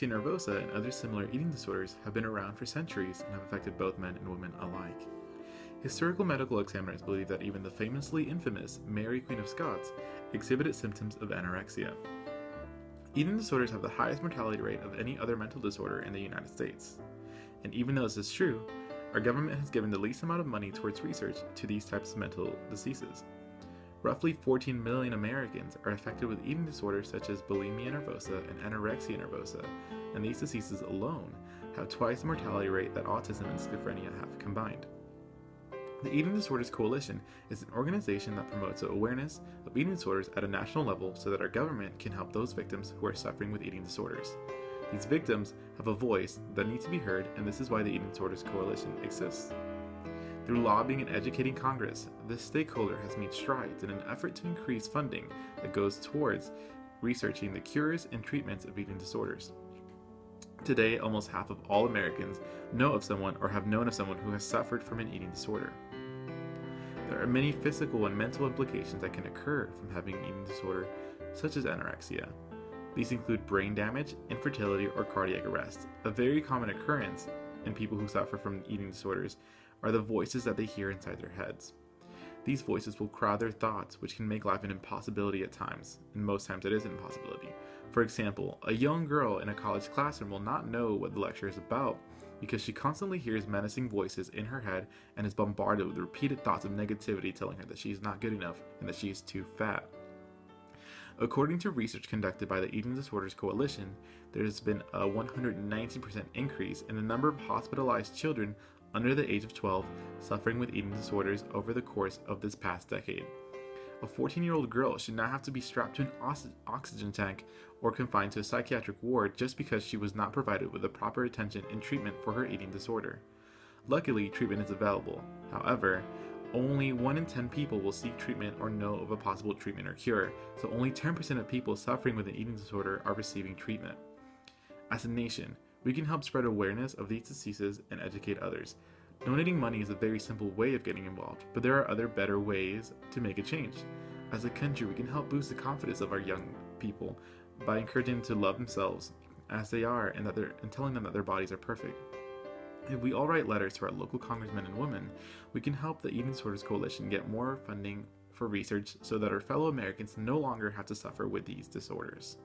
anorexia nervosa and other similar eating disorders have been around for centuries and have affected both men and women alike. Historical medical examiners believe that even the famously infamous Mary Queen of Scots exhibited symptoms of anorexia. Eating disorders have the highest mortality rate of any other mental disorder in the United States. And even though this is true, our government has given the least amount of money towards research to these types of mental diseases. Roughly 14 million Americans are affected with eating disorders such as bulimia nervosa and anorexia nervosa, and these diseases alone have twice the mortality rate that autism and schizophrenia have combined. The Eating Disorders Coalition is an organization that promotes awareness of eating disorders at a national level so that our government can help those victims who are suffering with eating disorders. These victims have a voice that needs to be heard, and this is why the Eating Disorders Coalition exists. Through lobbying and educating Congress, this stakeholder has made strides in an effort to increase funding that goes towards researching the cures and treatments of eating disorders. Today, almost half of all Americans know of someone or have known of someone who has suffered from an eating disorder. There are many physical and mental implications that can occur from having an eating disorder, such as anorexia. These include brain damage, infertility, or cardiac arrest. A very common occurrence in people who suffer from eating disorders are the voices that they hear inside their heads. These voices will crowd their thoughts, which can make life an impossibility at times, and most times it is an impossibility. For example, a young girl in a college classroom will not know what the lecture is about because she constantly hears menacing voices in her head and is bombarded with repeated thoughts of negativity telling her that she is not good enough and that she is too fat. According to research conducted by the Eating Disorders Coalition, there has been a 119% increase in the number of hospitalized children under the age of 12 suffering with eating disorders over the course of this past decade. A 14-year-old girl should not have to be strapped to an oxygen tank or confined to a psychiatric ward just because she was not provided with the proper attention and treatment for her eating disorder. Luckily, treatment is available. However, only 1 in 10 people will seek treatment or know of a possible treatment or cure, so only 10% of people suffering with an eating disorder are receiving treatment. As a nation, we can help spread awareness of these diseases and educate others. Donating money is a very simple way of getting involved, but there are other better ways to make a change. As a country, we can help boost the confidence of our young people by encouraging them to love themselves as they are and telling them that their bodies are perfect. If we all write letters to our local congressmen and women, we can help the Eating Disorders Coalition get more funding for research so that our fellow Americans no longer have to suffer with these disorders.